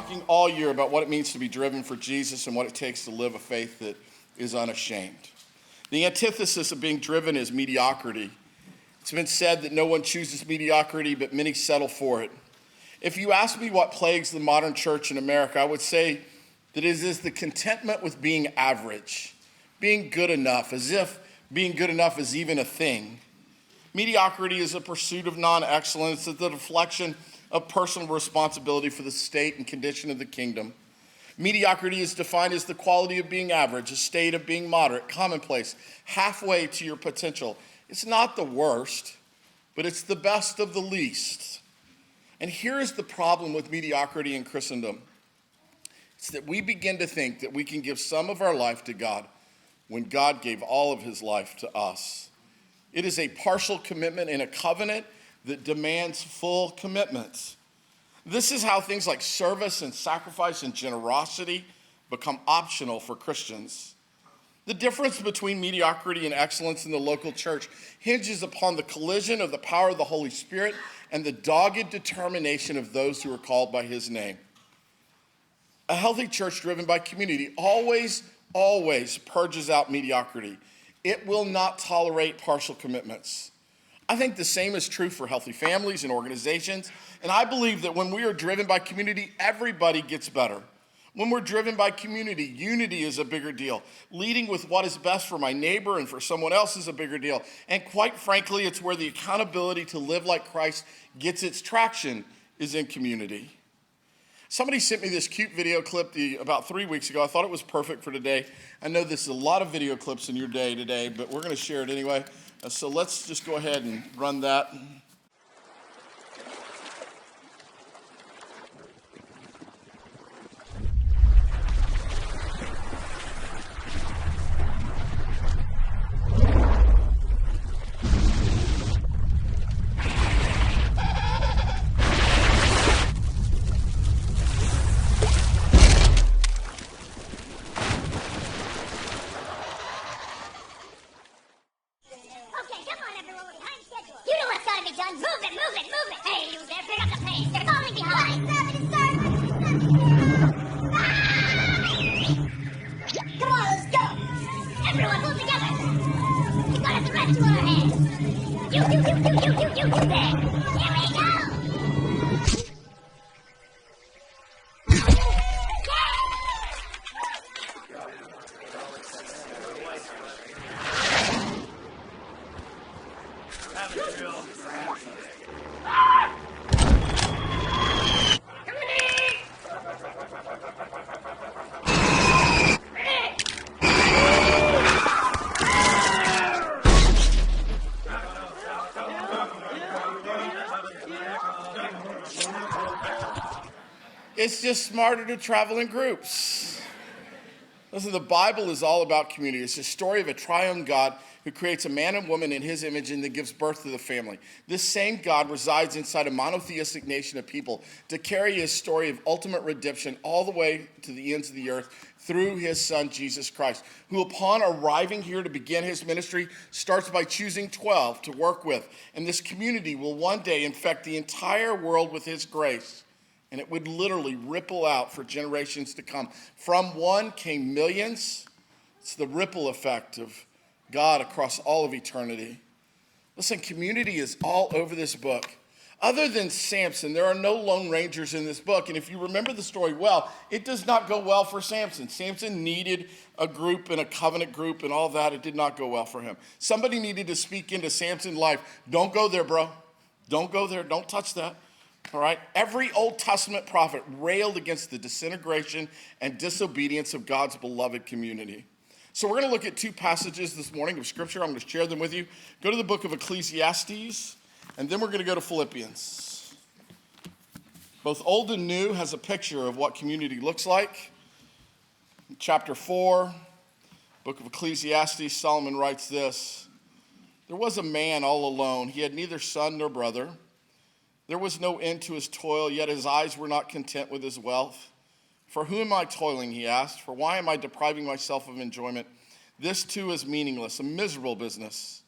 talking all year about what it means to be driven for Jesus and what it takes to live a faith that is unashamed. The antithesis of being driven is mediocrity. It's been said that no one chooses mediocrity, but many settle for it. If you ask me what plagues the modern church in America, I would say that it is the contentment with being average, being good enough, as if being good enough is even a thing. Mediocrity is a pursuit of non-excellence, it's the deflection of personal responsibility for the state and condition of the kingdom. Mediocrity is defined as the quality of being average, a state of being moderate, commonplace, halfway to your potential. It's not the worst, but it's the best of the least. And here is the problem with mediocrity in Christendom. It's that we begin to think that we can give some of our life to God when God gave all of his life to us. It is a partial commitment in a covenant that demands full commitments. This is how things like service and sacrifice and generosity become optional for Christians. The difference between mediocrity and excellence in the local church hinges upon the collision of the power of the Holy Spirit and the dogged determination of those who are called by his name. A healthy church driven by community always purges out mediocrity. It will not tolerate partial commitments. I think the same is true for healthy families and organizations, and I believe that when we are driven by community, everybody gets better. When we're driven by community, unity is a bigger deal. Leading with what is best for my neighbor and for someone else is a bigger deal. And quite frankly, it's where the accountability to live like Christ gets its traction is in community. Somebody sent me this cute video clip about 3 weeks ago. I thought it was perfect for today. I know this is a lot of video clips in your day today, but we're going to share it anyway. So let's just go ahead and run that. It's just smarter to travel in groups. Listen, the Bible is all about community. It's a story of a triune God who creates a man and woman in his image and then gives birth to the family. This same God resides inside a monotheistic nation of people to carry his story of ultimate redemption all the way to the ends of the earth through his son, Jesus Christ, who upon arriving here to begin his ministry starts by choosing 12 to work with. And this community will one day infect the entire world with his grace. And it would literally ripple out for generations to come. From one came millions. It's the ripple effect of God across all of eternity. Listen, community is all over this book. Other than Samson, there are no lone rangers in this book. And if you remember the story well, it does not go well for Samson. Samson needed a group and a covenant group and all that. It did not go well for him. Somebody needed to speak into Samson's life. Don't go there, bro. Don't go there. Don't touch that. All right, every Old Testament prophet railed against the disintegration and disobedience of God's beloved community. So we're going to look at two passages this morning of Scripture. I'm going to share them with you. Go to the book of Ecclesiastes, and then we're going to go to Philippians. Both Old and New has a picture of what community looks like. In chapter 4, book of Ecclesiastes, Solomon writes this: "There was a man all alone. He had neither son nor brother. There was no end to his toil, yet his eyes were not content with his wealth. For whom am I toiling, he asked, for why am I depriving myself of enjoyment? This too is meaningless, a miserable business.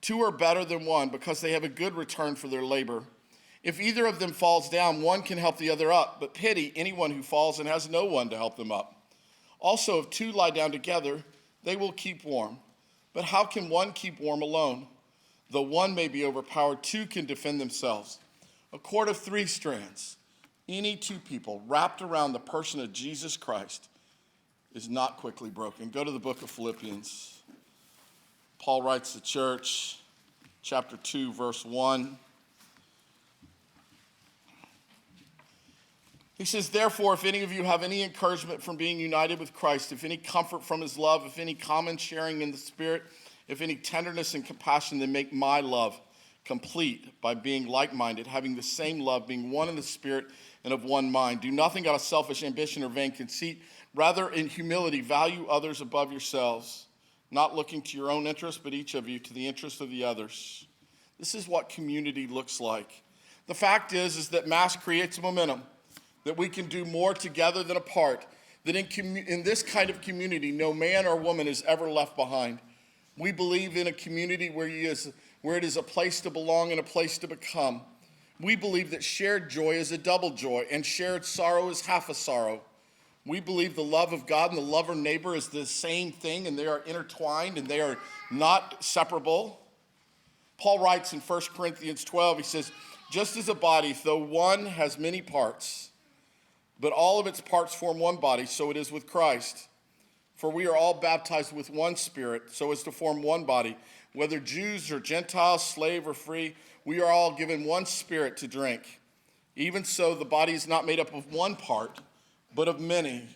Two are better than one because they have a good return for their labor. If either of them falls down, one can help the other up, but pity anyone who falls and has no one to help them up. Also, if two lie down together, they will keep warm. But how can one keep warm alone? Though one may be overpowered, two can defend themselves. A cord of 3 strands, any 2 people wrapped around the person of Jesus Christ, is not quickly broken. Go to the book of Philippians. Paul writes to the church, chapter 2, verse 1. He says, therefore, if any of you have any encouragement from being united with Christ, if any comfort from his love, if any common sharing in the Spirit, if any tenderness and compassion, then make my love complete by being like-minded, having the same love, being one in the Spirit and of one mind. Do nothing out of selfish ambition or vain conceit. Rather, in humility, value others above yourselves, not looking to your own interest, but each of you to the interest of the others. This is what community looks like. The fact is that mass creates momentum, that we can do more together than apart, that in this kind of community, no man or woman is ever left behind. We believe in a community where it is a place to belong and a place to become. We believe that shared joy is a double joy, and shared sorrow is half a sorrow. We believe the love of God and the love of neighbor is the same thing, and they are intertwined, and they are not separable. Paul writes in 1 Corinthians 12, he says, just as a body, though one has many parts, but all of its parts form one body, so it is with Christ. For we are all baptized with one Spirit, so as to form one body. Whether Jews or Gentiles, slave or free, we are all given one Spirit to drink. Even so, the body is not made up of one part, but of many.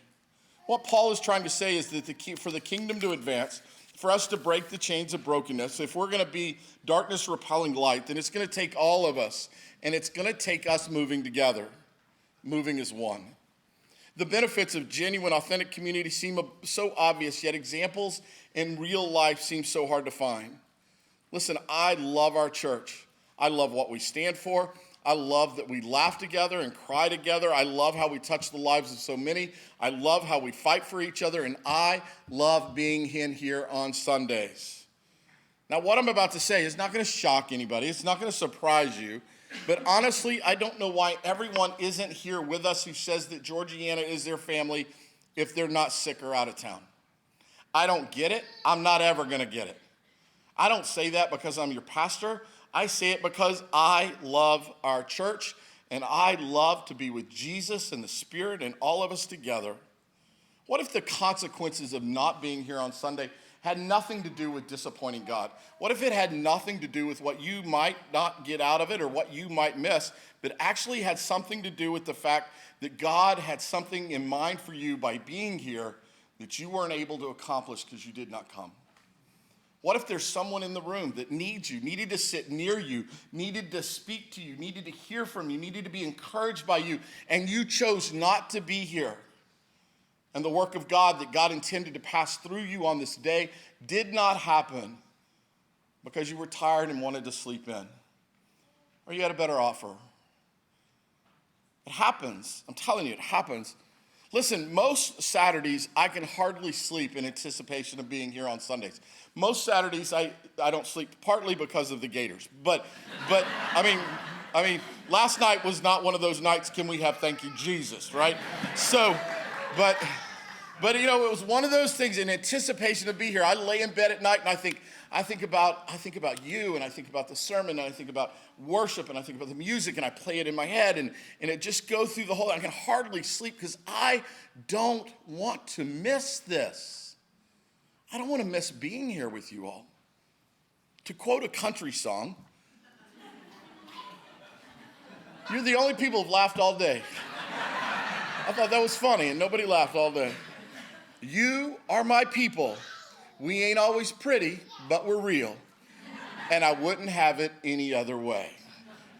What Paul is trying to say is that for the kingdom to advance, for us to break the chains of brokenness, if we're going to be darkness repelling light, then it's going to take all of us, and it's going to take us moving together. Moving as one. The benefits of genuine, authentic community seem so obvious, yet examples in real life seem so hard to find. Listen, I love our church. I love what we stand for. I love that we laugh together and cry together. I love how we touch the lives of so many. I love how we fight for each other, and I love being in here on Sundays. Now, what I'm about to say is not going to shock anybody. It's not going to surprise you. But honestly, I don't know why everyone isn't here with us who says that Georgianna is their family if they're not sick or out of town. I don't get it. I'm not ever going to get it. I don't say that because I'm your pastor. I say it because I love our church, and I love to be with Jesus and the Spirit and all of us together. What if the consequences of not being here on Sunday had nothing to do with disappointing God? What if it had nothing to do with what you might not get out of it or what you might miss, but actually had something to do with the fact that God had something in mind for you by being here that you weren't able to accomplish because you did not come? What if there's someone in the room that needs you, needed to sit near you, needed to speak to you, needed to hear from you, needed to be encouraged by you, and you chose not to be here? And the work of God that God intended to pass through you on this day did not happen because you were tired and wanted to sleep in, or you had a better offer. It happens. I'm telling you, it happens. Listen, most Saturdays I can hardly sleep in anticipation of being here on Sundays. Most Saturdays I don't sleep, partly because of the Gators. But I mean, last night was not one of those nights, can we have thank you, Jesus, right? So, but you know, it was one of those things in anticipation to be here. I lay in bed at night and I think about you, and I think about the sermon, and I think about worship, and I think about the music, and I play it in my head, and it just goes through the whole, I can hardly sleep because I don't want to miss this. I don't want to miss being here with you all. To quote a country song, you're the only people who've laughed all day. I thought that was funny, and nobody laughed all day. You are my people. We ain't always pretty, but we're real. And I wouldn't have it any other way,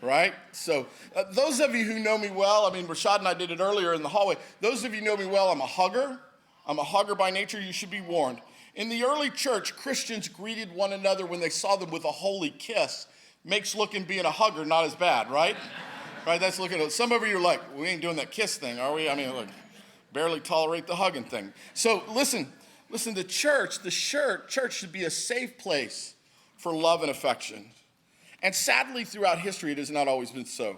right? So those of you who know me well, I mean, Rashad and I did it earlier in the hallway. Those of you who know me well, I'm a hugger. I'm a hugger by nature. You should be warned. In the early church, Christians greeted one another when they saw them with a holy kiss. Makes looking being a hugger not as bad, right? Right, that's looking at, some of you are like, we ain't doing that kiss thing, are we? I mean, look, barely tolerate the hugging thing. So listen, the church should be a safe place for love and affection. And sadly, throughout history, it has not always been so.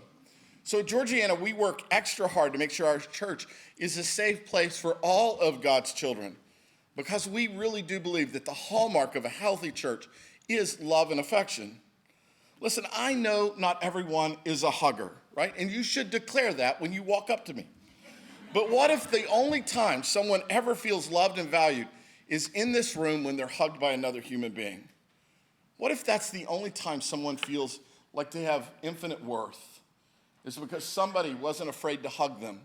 So at Georgianna, we work extra hard to make sure our church is a safe place for all of God's children, because we really do believe that the hallmark of a healthy church is love and affection. Listen, I know not everyone is a hugger, right? And you should declare that when you walk up to me. But what if the only time someone ever feels loved and valued is in this room when they're hugged by another human being? What if that's the only time someone feels like they have infinite worth? Is because somebody wasn't afraid to hug them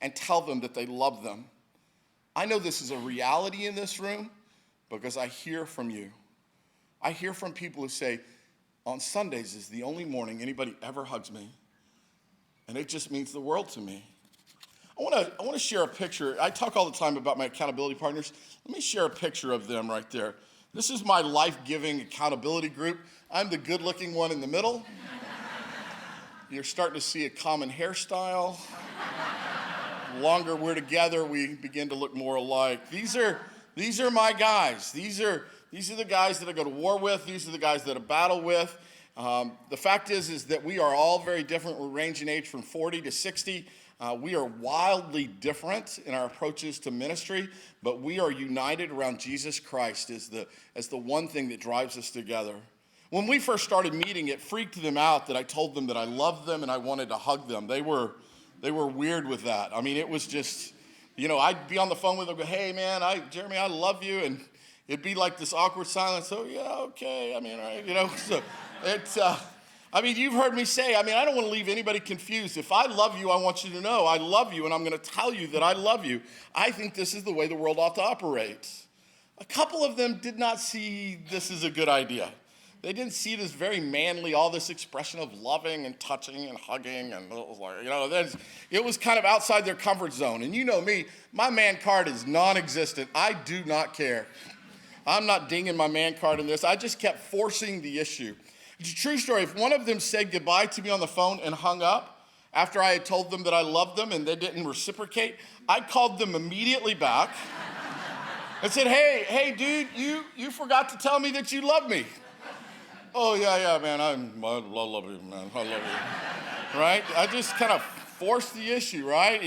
and tell them that they love them. I know this is a reality in this room because I hear from you. I hear from people who say, on Sundays is the only morning anybody ever hugs me, and it just means the world to me. I want to share a picture. I talk all the time about my accountability partners. Let me share a picture of them right there. This is my life-giving accountability group. I'm the good-looking one in the middle. You're starting to see a common hairstyle. The longer we're together, we begin to look more alike. These are my guys. These are the guys that I go to war with. These are the guys that I battle with. The fact is that we are all very different. We range in age from 40 to 60. We are wildly different in our approaches to ministry, but we are united around Jesus Christ as the one thing that drives us together. When we first started meeting, it freaked them out that I told them that I loved them and I wanted to hug them. They were weird with that. I mean, it was just, I'd be on the phone with them, go, hey man, Jeremy, I love you, and it'd be like this awkward silence. Oh yeah, okay. I mean, all right, So it's. You've heard me say, I don't want to leave anybody confused. If I love you, I want you to know I love you, and I'm going to tell you that I love you. I think this is the way the world ought to operate. A couple of them did not see this as a good idea. They didn't see it as very manly, all this expression of loving and touching and hugging, and it was kind of outside their comfort zone. And you know me, my man card is non-existent. I do not care. I'm not dinging my man card in this. I just kept forcing the issue. It's a true story. If one of them said goodbye to me on the phone and hung up after I had told them that I loved them and they didn't reciprocate, I called them immediately back and said, hey, dude, you forgot to tell me that you love me. Oh, yeah, man, I love you, man. I love you. Right? I just kind of forced the issue, right?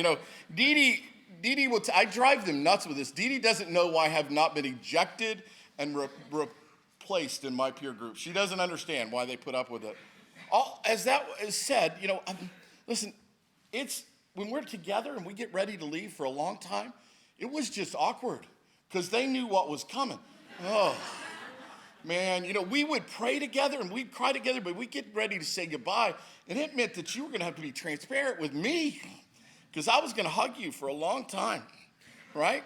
Dee Dee I drive them nuts with this. Dee Dee doesn't know why I have not been ejected and replaced in my peer group. She doesn't understand why they put up with it. As that is said, listen, it's when we're together and we get ready to leave for a long time, it was just awkward because they knew what was coming. Oh, man, we would pray together and we'd cry together, but we'd get ready to say goodbye, and it meant that you were going to have to be transparent with me because I was going to hug you for a long time, right?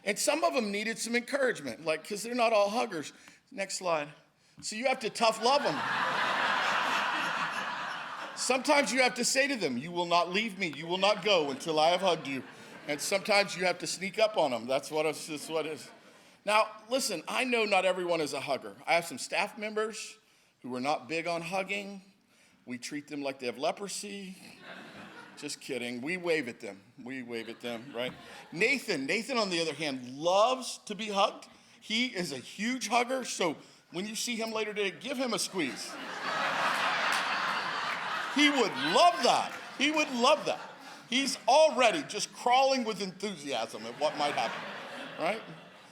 And some of them needed some encouragement, because they're not all huggers. Next slide. So you have to tough love them. Sometimes you have to say to them, you will not leave me, you will not go until I have hugged you. And sometimes you have to sneak up on them. That's what it is. Now, listen, I know not everyone is a hugger. I have some staff members who are not big on hugging. We treat them like they have leprosy. Just kidding. We wave at them, right? Nathan, on the other hand, loves to be hugged. He is a huge hugger, so when you see him later today, give him a squeeze. He would love that. He's already just crawling with enthusiasm at what might happen, right?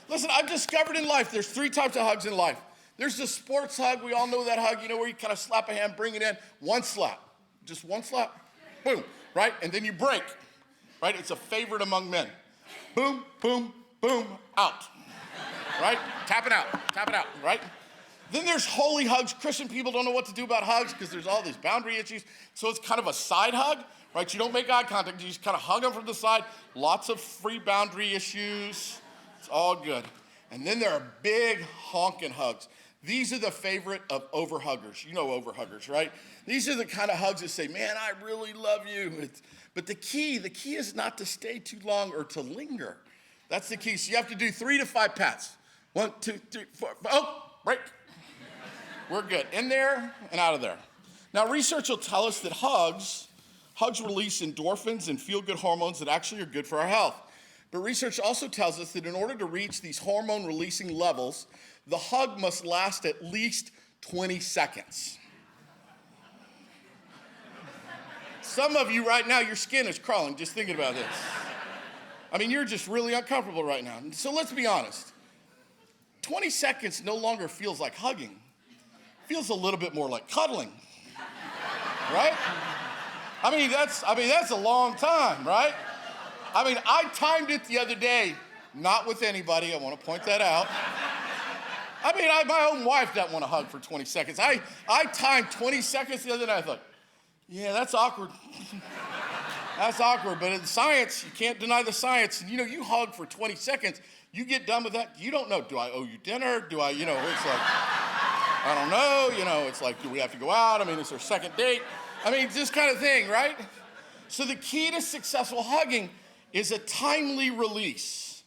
Listen, I've discovered in life there's 3 types of hugs in life. There's the sports hug. We all know that hug, where you kind of slap a hand, bring it in, one slap. Just one slap. Boom, right? And then you break, right? It's a favorite among men. Boom, boom, boom, out, right? Tap it out, right? Then there's holy hugs. Christian people don't know what to do about hugs because there's all these boundary issues. So it's kind of a side hug, right? You don't make eye contact. You just kind of hug them from the side. Lots of free boundary issues. It's all good. And then there are big honking hugs. These are the favorite of overhuggers. You know overhuggers, right? These are the kind of hugs that say, man, I really love you. But the key is not to stay too long or to linger. That's the key. So you have to do 3 to 5 pats. 1, 2, 3, 4, 5. Oh, break. We're good. In there and out of there. Now, research will tell us that hugs release endorphins and feel-good hormones that actually are good for our health. But research also tells us that in order to reach these hormone-releasing levels, the hug must last at least 20 seconds. Some of you right now, your skin is crawling just thinking about this. I mean, you're just really uncomfortable right now. So let's be honest. 20 seconds no longer feels like hugging. It feels a little bit more like cuddling, right? I mean, that's a long time, right? I mean, I timed it the other day, not with anybody, I want to point that out. I mean, my own wife doesn't want to hug for 20 seconds. I timed 20 seconds the other night. I thought, yeah, that's awkward. That's awkward, but in science, you can't deny the science. And you hug for 20 seconds, you get done with that, you don't know, do I owe you dinner? Do I, it's like, I don't know, it's like, do we have to go out? I mean, is there a second date? I mean, this kind of thing, right? So the key to successful hugging is a timely release.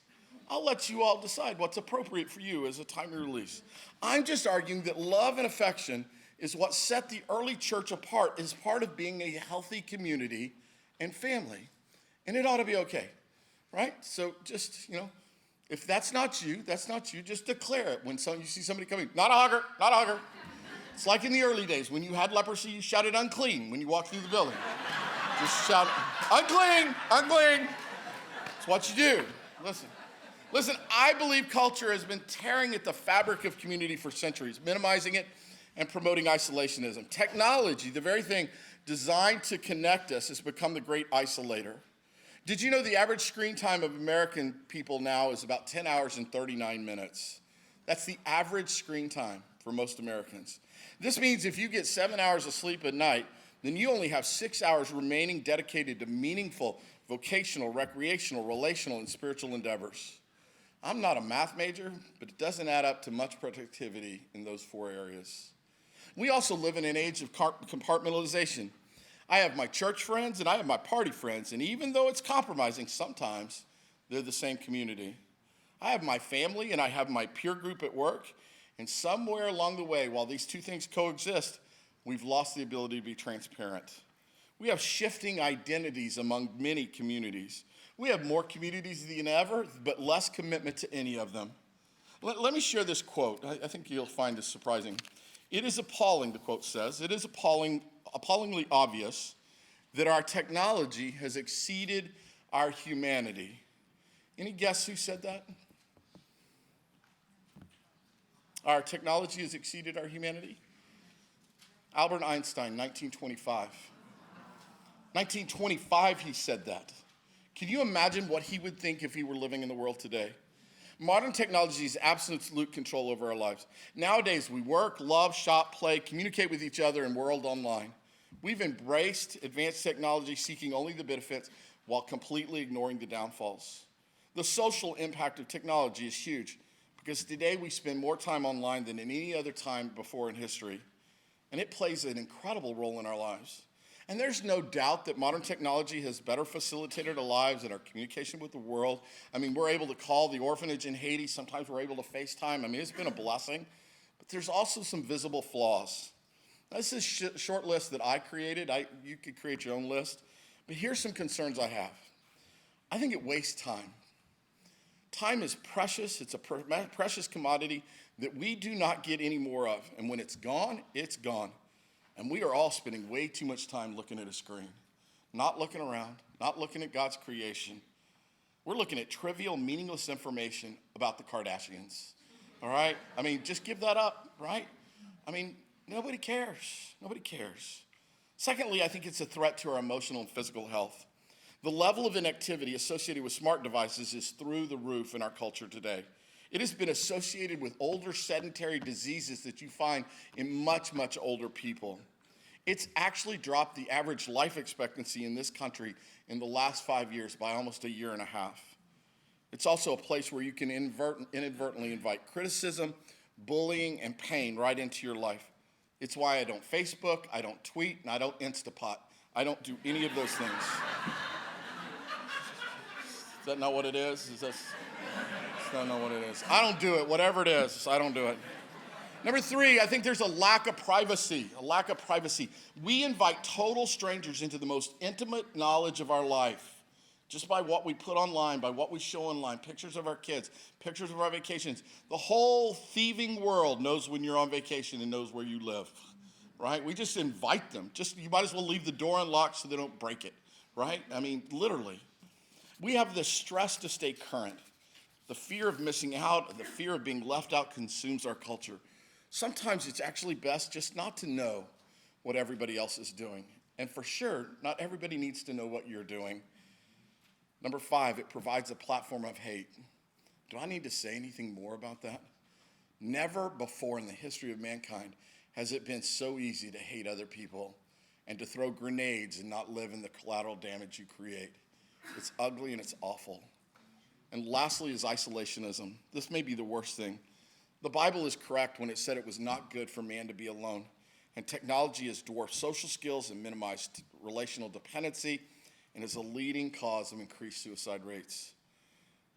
I'll let you all decide what's appropriate for you as a timely release. I'm just arguing that love and affection is what set the early church apart as part of being a healthy community and family. And it ought to be okay, right? So just, if that's not you, just declare it when you see somebody coming. Not a hugger, not a hugger. It's like in the early days when you had leprosy, you shouted unclean when you walked through the building. Just shout, unclean, unclean. It's what you do. Listen, I believe culture has been tearing at the fabric of community for centuries, minimizing it and promoting isolationism. Technology, the very thing designed to connect us, has become the great isolator. Did you know the average screen time of American people now is about 10 hours and 39 minutes? That's the average screen time for most Americans. This means if you get 7 hours of sleep at night, then you only have 6 hours remaining dedicated to meaningful, vocational, recreational, relational, and spiritual endeavors. I'm not a math major, but it doesn't add up to much productivity in those 4 areas. We also live in an age of compartmentalization. I have my church friends and I have my party friends, and even though it's compromising sometimes, they're the same community. I have my family and I have my peer group at work, and somewhere along the way, while these two things coexist, we've lost the ability to be transparent. We have shifting identities among many communities. We have more communities than ever, but less commitment to any of them. Let me share this quote. I think you'll find this surprising. It is appalling, the quote says, it is appallingly obvious that our technology has exceeded our humanity. Any guess who said that? Our technology has exceeded our humanity? Albert Einstein, 1925. 1925, he said that. Can you imagine what he would think if he were living in the world today? Modern technology is absolute control over our lives. Nowadays, we work, love, shop, play, communicate with each other, and world online. We've embraced advanced technology, seeking only the benefits while completely ignoring the downfalls. The social impact of technology is huge because today we spend more time online than in any other time before in history, and it plays an incredible role in our lives. And there's no doubt that modern technology has better facilitated our lives and our communication with the world. I mean, we're able to call the orphanage in Haiti. Sometimes we're able to FaceTime. I mean, it's been a blessing. But there's also some visible flaws. This is a short list that I created. You could create your own list. But here's some concerns I have. I think it wastes time. Time is precious. It's a precious commodity that we do not get any more of. And when it's gone, it's gone. And we are all spending way too much time looking at a screen, not looking around, not looking at God's creation. We're looking at trivial, meaningless information about the Kardashians, all right? I mean, just give that up, right? I mean, nobody cares. Nobody cares. Secondly, I think it's a threat to our emotional and physical health. The level of inactivity associated with smart devices is through the roof in our culture today. It has been associated with older sedentary diseases that you find in much, much older people. It's actually dropped the average life expectancy in this country in the last 5 years by almost a year and a half. It's also a place where you can inadvertently invite criticism, bullying, and pain right into your life. It's why I don't Facebook, I don't tweet, and I don't Instapot. I don't do any of those things. Is that not what it is? I don't know what it is. I don't do it. Whatever it is, I don't do it. Number 3, I think there's a lack of privacy. We invite total strangers into the most intimate knowledge of our life just by what we put online, by what we show online, pictures of our kids, pictures of our vacations. The whole thieving world knows when you're on vacation and knows where you live, right? We just invite them. You might as well leave the door unlocked so they don't break it, right? I mean, literally. We have the stress to stay current. The fear of missing out, the fear of being left out consumes our culture. Sometimes it's actually best just not to know what everybody else is doing. And for sure, not everybody needs to know what you're doing. Number 5, it provides a platform of hate. Do I need to say anything more about that? Never before in the history of mankind has it been so easy to hate other people and to throw grenades and not live in the collateral damage you create. It's ugly and it's awful. And lastly is isolationism. This may be the worst thing. The Bible is correct when it said it was not good for man to be alone. And technology has dwarfed social skills and minimized relational dependency and is a leading cause of increased suicide rates.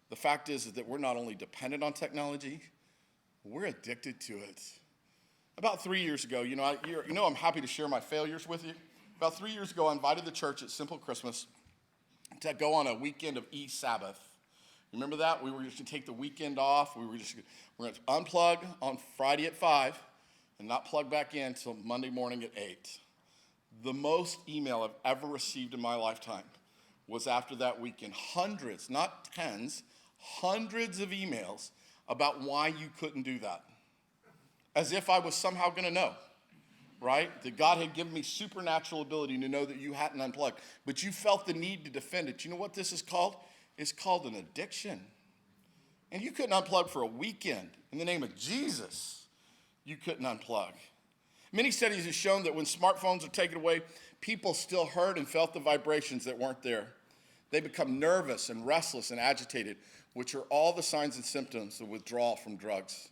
The fact is that we're not only dependent on technology, we're addicted to it. About 3 years ago, I'm happy to share my failures with you. About 3 years ago, I invited the church at Simple Christmas to go on a weekend of Sabbath. Remember that? We were just going to take the weekend off. We're going to unplug on Friday at 5 and not plug back in until Monday morning at 8. The most email I've ever received in my lifetime was after that weekend. Hundreds, not tens, hundreds of emails about why you couldn't do that. As if I was somehow going to know, right? That God had given me supernatural ability to know that you hadn't unplugged. But you felt the need to defend it. You know what this is called? It's called an addiction. And you couldn't unplug for a weekend. In the name of Jesus, you couldn't unplug. Many studies have shown that when smartphones are taken away, people still heard and felt the vibrations that weren't there. They become nervous and restless and agitated, which are all the signs and symptoms of withdrawal from drugs.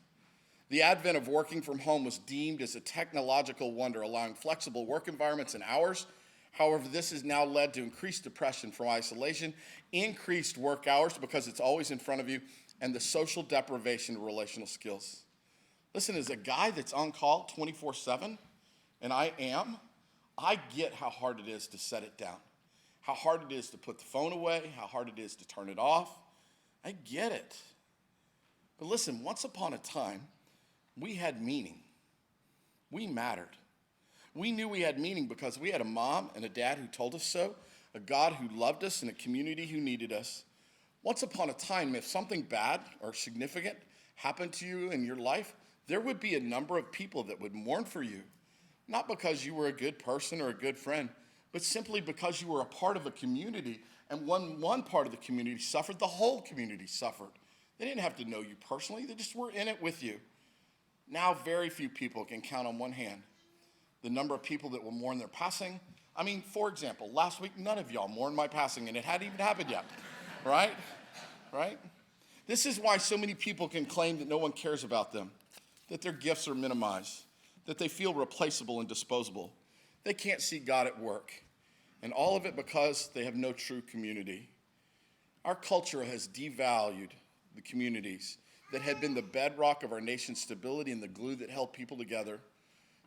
The advent of working from home was deemed as a technological wonder, allowing flexible work environments and hours. However, this has now led to increased depression from isolation, increased work hours because it's always in front of you, and the social deprivation of relational skills. Listen, as a guy that's on call 24/7, and I get how hard it is to set it down, how hard it is to put the phone away, how hard it is to turn it off. I get it. But listen, once upon a time, we had meaning. We mattered. We knew we had meaning because we had a mom and a dad who told us so, a God who loved us, and a community who needed us. Once upon a time, if something bad or significant happened to you in your life, there would be a number of people that would mourn for you, not because you were a good person or a good friend, but simply because you were a part of a community, and when one part of the community suffered, the whole community suffered. They didn't have to know you personally, they just were in it with you. Now, very few people can count on one hand the number of people that will mourn their passing. I mean, for example, last week, none of y'all mourned my passing, and it hadn't even happened yet, right? Right? This is why so many people can claim that no one cares about them, that their gifts are minimized, that they feel replaceable and disposable. They can't see God at work, and all of it because they have no true community. Our culture has devalued the communities that had been the bedrock of our nation's stability and the glue that held people together.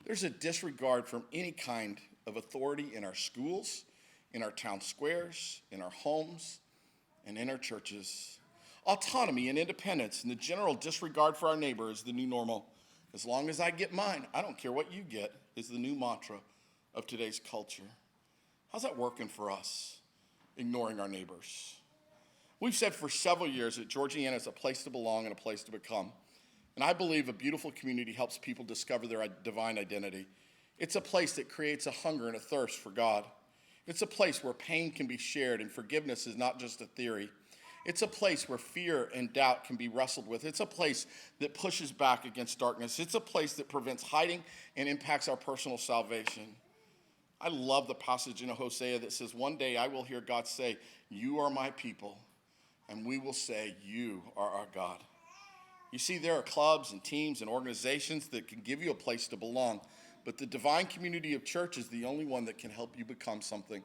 There's a disregard from any kind of authority in our schools, in our town squares, in our homes, and in our churches. Autonomy and independence and the general disregard for our neighbor is the new normal. As long as I get mine, I don't care what you get, is the new mantra of today's culture. How's that working for us, ignoring our neighbors? We've said for several years that Georgianna is a place to belong and a place to become. And I believe a beautiful community helps people discover their divine identity. It's a place that creates a hunger and a thirst for God. It's a place where pain can be shared and forgiveness is not just a theory. It's a place where fear and doubt can be wrestled with. It's a place that pushes back against darkness. It's a place that prevents hiding and impacts our personal salvation. I love the passage in Hosea that says, one day I will hear God say, "You are my people," and we will say, "You are our God." You see, there are clubs and teams and organizations that can give you a place to belong, but the divine community of church is the only one that can help you become something.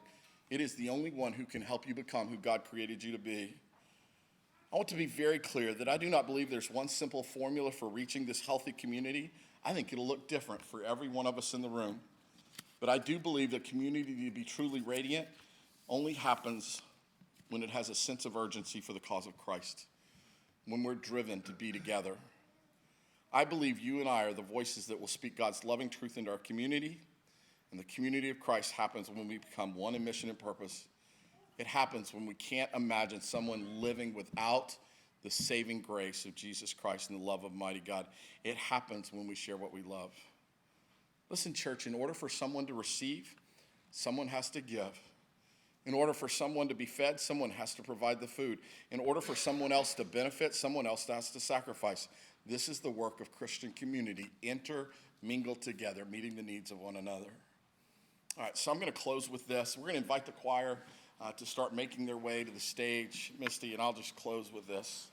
It is the only one who can help you become who God created you to be. I want to be very clear that I do not believe there's one simple formula for reaching this healthy community. I think it'll look different for every one of us in the room. But I do believe that community to be truly radiant only happens when it has a sense of urgency for the cause of Christ, when we're driven to be together. I believe you and I are the voices that will speak God's loving truth into our community, and the community of Christ happens when we become one in mission and purpose. It happens when we can't imagine someone living without the saving grace of Jesus Christ and the love of mighty God. It happens when we share what we love. Listen, church, in order for someone to receive, someone has to give. In order for someone to be fed, someone has to provide the food. In order for someone else to benefit, someone else has to sacrifice. This is the work of Christian community, intermingled together, meeting the needs of one another. All right, so I'm going to close with this. We're going to invite the choir to start making their way to the stage, Misty, and I'll just close with this.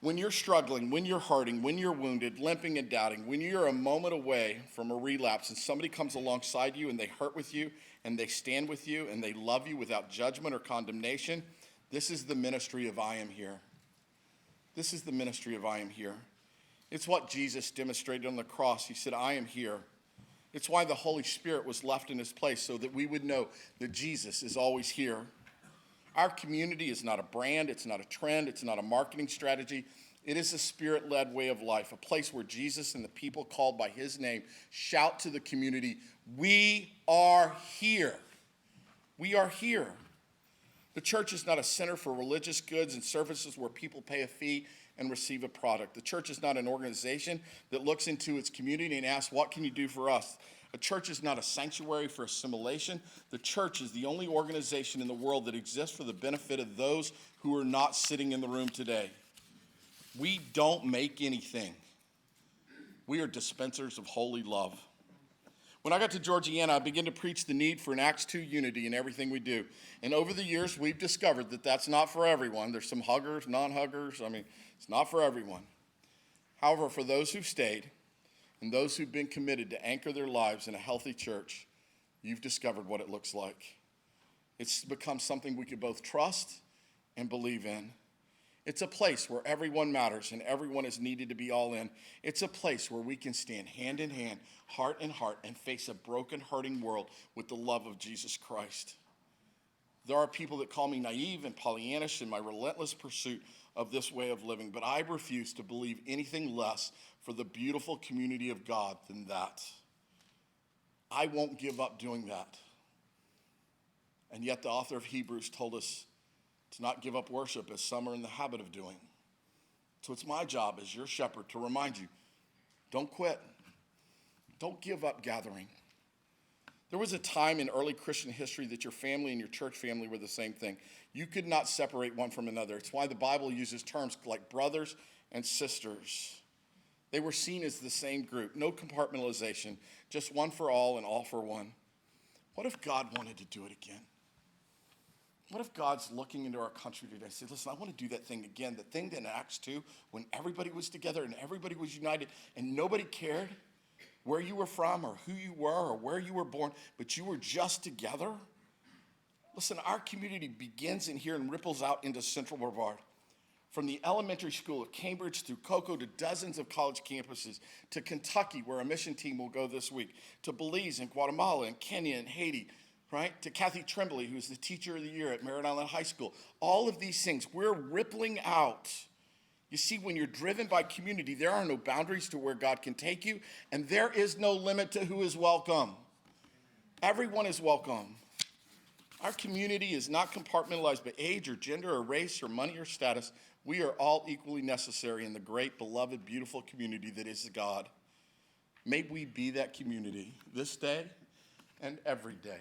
When you're struggling, when you're hurting, when you're wounded, limping and doubting, when you're a moment away from a relapse and somebody comes alongside you and they hurt with you and they stand with you and they love you without judgment or condemnation, this is the ministry of I am here. This is the ministry of I am here. It's what Jesus demonstrated on the cross. He said, I am here. It's why the Holy Spirit was left in his place, so that we would know that Jesus is always here. Our community is not a brand, it's not a trend, it's not a marketing strategy. It is a Spirit-led way of life, a place where Jesus and the people called by his name shout to the community, we are here. We are here. The church is not a center for religious goods and services where people pay a fee and receive a product. The church is not an organization that looks into its community and asks, what can you do for us? A church is not a sanctuary for assimilation. The church is the only organization in the world that exists for the benefit of those who are not sitting in the room today. We don't make anything. We are dispensers of holy love. When I got to Georgianna, I began to preach the need for an Acts 2 unity in everything we do. And over the years, we've discovered that that's not for everyone. There's some huggers, non-huggers. It's not for everyone. However, for those who've stayed and those who've been committed to anchor their lives in a healthy church, you've discovered what it looks like. It's become something we can both trust and believe in. It's a place where everyone matters and everyone is needed to be all in. It's a place where we can stand hand in hand, heart in heart, and face a broken, hurting world with the love of Jesus Christ. There are people that call me naive and Pollyannish in my relentless pursuit of this way of living, but I refuse to believe anything less for the beautiful community of God than that. I won't give up doing that. And yet the author of Hebrews told us to not give up worship as some are in the habit of doing. So it's my job as your shepherd to remind you, don't quit. Don't give up gathering. There was a time in early Christian history that your family and your church family were the same thing. You could not separate one from another. It's why the Bible uses terms like brothers and sisters. They were seen as the same group. No compartmentalization, just one for all and all for one. What if God wanted to do it again? What if God's looking into our country today and said, listen, I want to do that thing again, the thing that in Acts 2, when everybody was together and everybody was united and nobody cared where you were from or who you were or where you were born, but you were just together? Listen, our community begins in here and ripples out into Central Brevard. From the elementary school of Cambridge through Cocoa to dozens of college campuses, to Kentucky, where a mission team will go this week, to Belize and Guatemala and Kenya and Haiti, right? To Kathy Tremblay, who's the teacher of the year at Merritt Island High School. All of these things, we're rippling out. You see, when you're driven by community, there are no boundaries to where God can take you, and there is no limit to who is welcome. Everyone is welcome. Our community is not compartmentalized by age or gender or race or money or status. We are all equally necessary in the great, beloved, beautiful community that is God. May we be that community this day and every day.